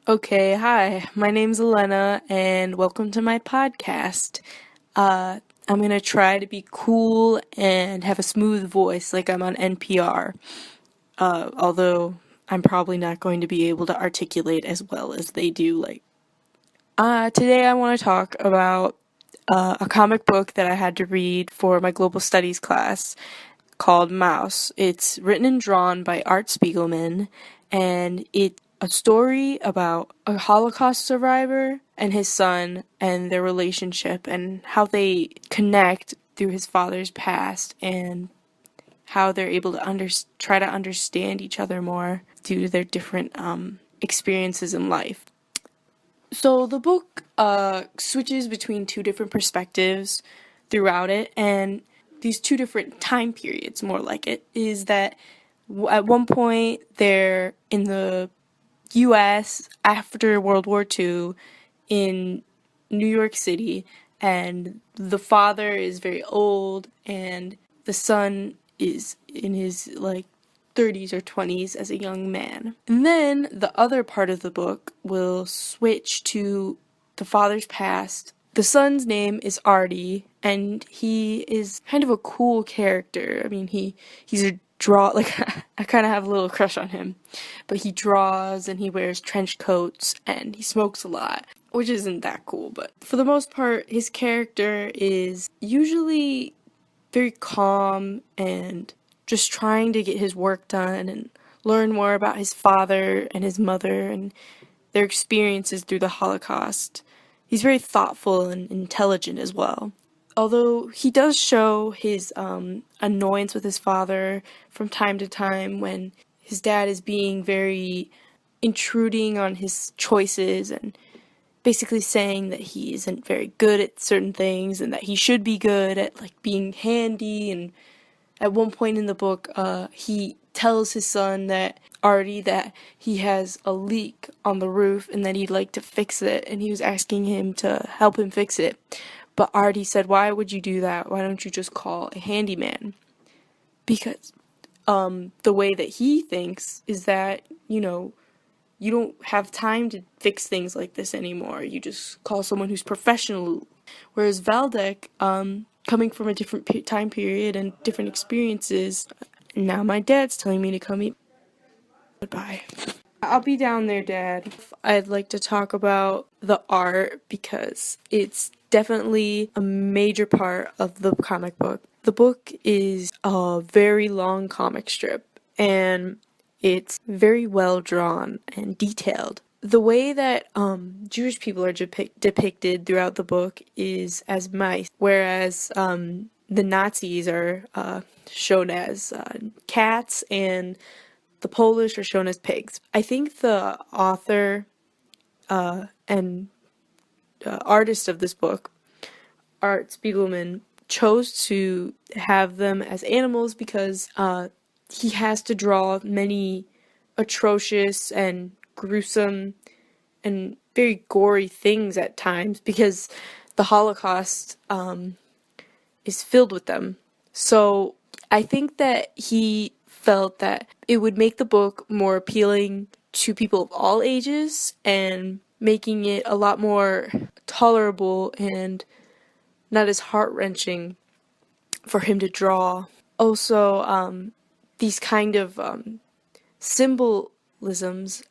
Okay, hi. My name's Elena, and welcome to my podcast. I'm gonna try to be cool and have a smooth voice like I'm on NPR, although I'm probably not going to be able to articulate as well as they do. Today I want to talk about a comic book that I had to read for my global studies class called Mouse. It's written and drawn by Art Spiegelman, and it's a story about a Holocaust survivor and his son and their relationship and how they connect through his father's past and how they're able to try to understand each other more due to their different experiences in life. So the book switches between two different perspectives throughout it, and these two different time periods, more like it, is that at one point they're in the US after World War II in New York City, and the father is very old, and the son is in his 30s or 20s as a young man. And then the other part of the book will switch to the father's past. The son's name is Artie, and he is kind of a cool character. I mean, he's a like I kind of have a little crush on him, but he draws and he wears trench coats and he smokes a lot, which isn't that cool. But for the most part, his character is usually very calm and just trying to get his work done and learn more about his father and his mother and their experiences through the Holocaust. He's very thoughtful and intelligent as well. Although he does show his annoyance with his father from time to time when his dad is being very intruding on his choices and basically saying that he isn't very good at certain things and that he should be good at being handy. And at one point in the book, he tells his son that Artie that he has a leak on the roof and that he'd like to fix it, and he was asking him to help him fix it. But Artie said, "Why would you do that? Why don't you just call a handyman?" Because the way that he thinks is that, you don't have time to fix things like this anymore. You just call someone who's professional. Whereas Valdek, coming from a different time period and different experiences, now my dad's telling me to come eat. Goodbye. I'll be down there, Dad. I'd like to talk about the art because it's definitely a major part of the comic book. The book is a very long comic strip, and it's very well drawn and detailed. The way that Jewish people are depicted throughout the book is as mice, whereas the Nazis are shown as cats, and the Polish are shown as pigs. I think the author and artist of this book, Art Spiegelman, chose to have them as animals because he has to draw many atrocious and gruesome and very gory things at times because the Holocaust is filled with them. So I think that he felt that it would make the book more appealing to people of all ages and making it a lot more tolerable and not as heart-wrenching for him to draw. Also, these kind of symbolisms,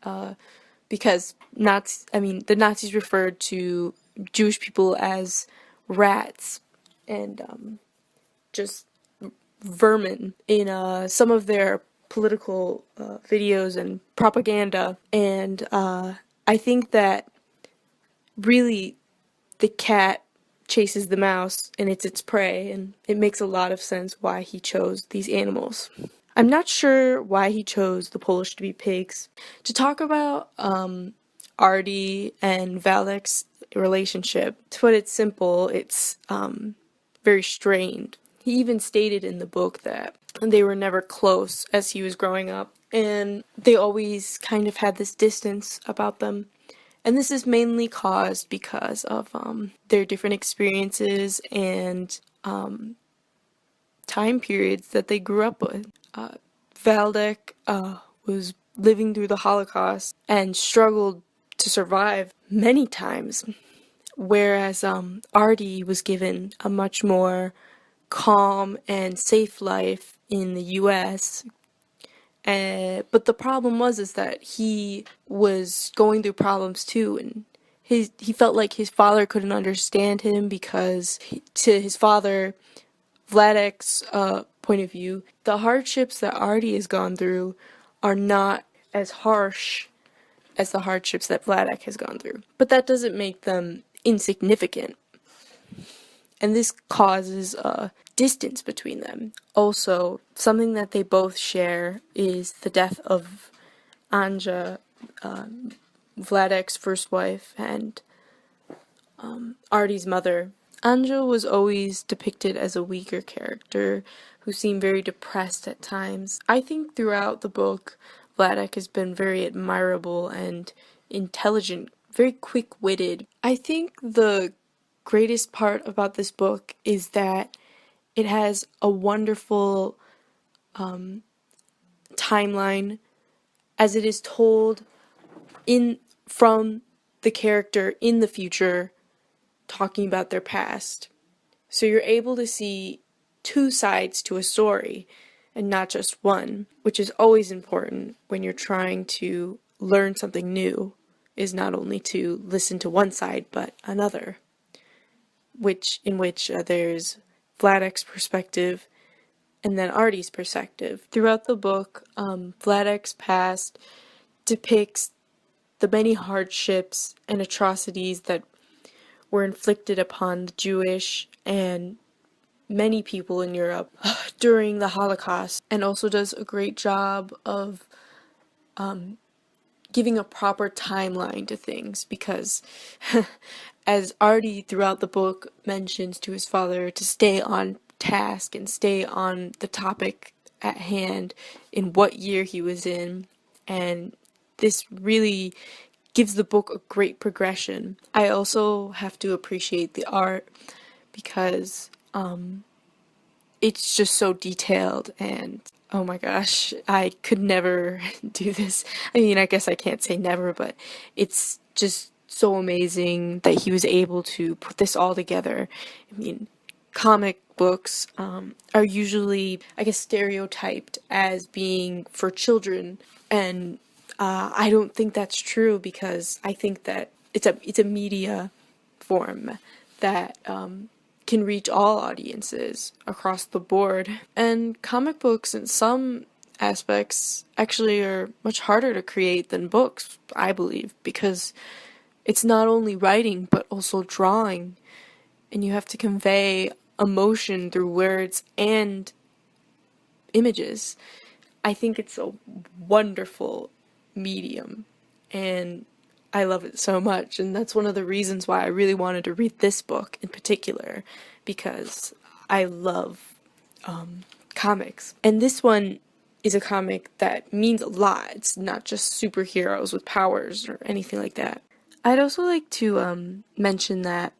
because the Nazis referred to Jewish people as rats and just vermin in some of their political videos and propaganda. And I think that really the cat chases the mouse and it's its prey, and it makes a lot of sense why he chose these animals. I'm not sure why he chose the Polish to be pigs. To talk about Artie and Valek's relationship, to put it simple, it's very strained. He even stated in the book that they were never close as he was growing up, and they always kind of had this distance about them. And this is mainly caused because of their different experiences and time periods that they grew up with. Valdek was living through the Holocaust and struggled to survive many times, whereas Artie was given a much more calm and safe life in the US. But the problem was is that he was going through problems too, and he felt like his father couldn't understand him because to his father, Vladek's point of view, the hardships that Artie has gone through are not as harsh as the hardships that Vladek has gone through. But that doesn't make them insignificant. And this causes a distance between them. Also, something that they both share is the death of Anja, Vladek's first wife, and Artie's mother. Anja was always depicted as a weaker character who seemed very depressed at times. I think throughout the book, Vladek has been very admirable and intelligent, very quick-witted. I think the greatest part about this book is that it has a wonderful timeline as it is told from the character in the future talking about their past. So you're able to see two sides to a story and not just one, which is always important when you're trying to learn something new, is not only to listen to one side but another, in which there's Vladek's perspective and then Artie's perspective. Throughout the book, Vladek's past depicts the many hardships and atrocities that were inflicted upon the Jewish and many people in Europe during the Holocaust, and also does a great job of giving a proper timeline to things, because as Artie throughout the book mentions to his father to stay on task and stay on the topic at hand in what year he was in, and this really gives the book a great progression. I also have to appreciate the art because it's just so detailed, and oh my gosh, I could never do this. I mean, I guess I can't say never, but it's just so amazing that he was able to put this all together. I mean, comic books are usually, I guess, stereotyped as being for children, and I don't think that's true, because I think that it's a media form that can reach all audiences across the board. And comic books in some aspects actually are much harder to create than books, I believe, because it's not only writing but also drawing, and you have to convey emotion through words and images. I think it's a wonderful medium, and I love it so much, and that's one of the reasons why I really wanted to read this book in particular, because I love comics. And this one is a comic that means a lot. It's not just superheroes with powers or anything like that. I'd also like to mention that,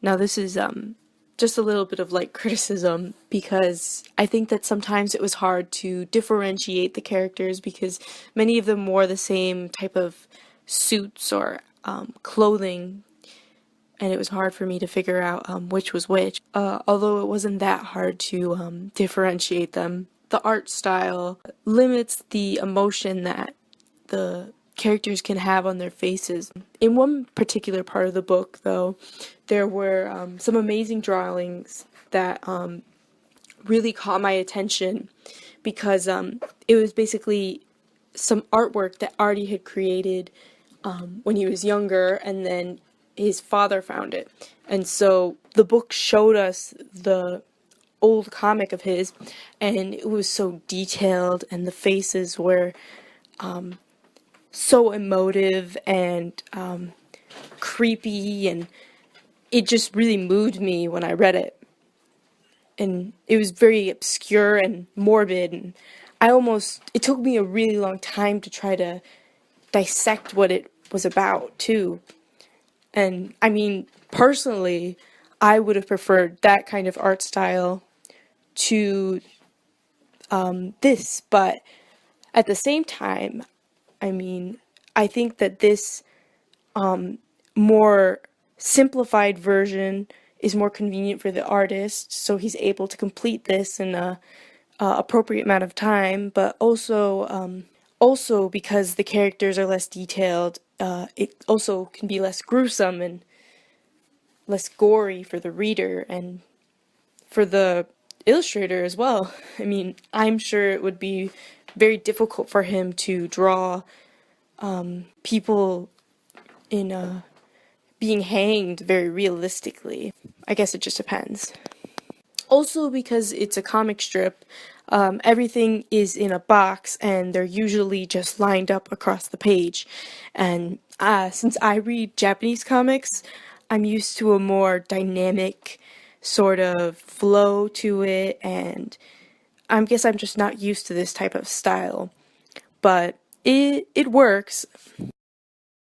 now this is just a little bit of light criticism, because I think that sometimes it was hard to differentiate the characters because many of them wore the same type of suits or clothing, and it was hard for me to figure out which was which. Although it wasn't that hard to differentiate them, the art style limits the emotion that the characters can have on their faces. In one particular part of the book, though, there were some amazing drawings that really caught my attention, because it was basically some artwork that Artie had created when he was younger, and then his father found it. And so the book showed us the old comic of his, and it was so detailed, and the faces were so emotive and creepy, and it just really moved me when I read it. And it was very obscure and morbid, and it took me a really long time to try to dissect what it was about, too. And, I mean, personally, I would have preferred that kind of art style to this, but at the same time, I mean, I think that this more simplified version is more convenient for the artist, so he's able to complete this in a appropriate amount of time, but also because the characters are less detailed, it also can be less gruesome and less gory for the reader and for the illustrator as well. I mean, I'm sure it would be very difficult for him to draw people in being hanged very realistically. I guess it just depends. Also, because it's a comic strip, everything is in a box and they're usually just lined up across the page. And since I read Japanese comics, I'm used to a more dynamic sort of flow to it, and I guess I'm just not used to this type of style. But it works.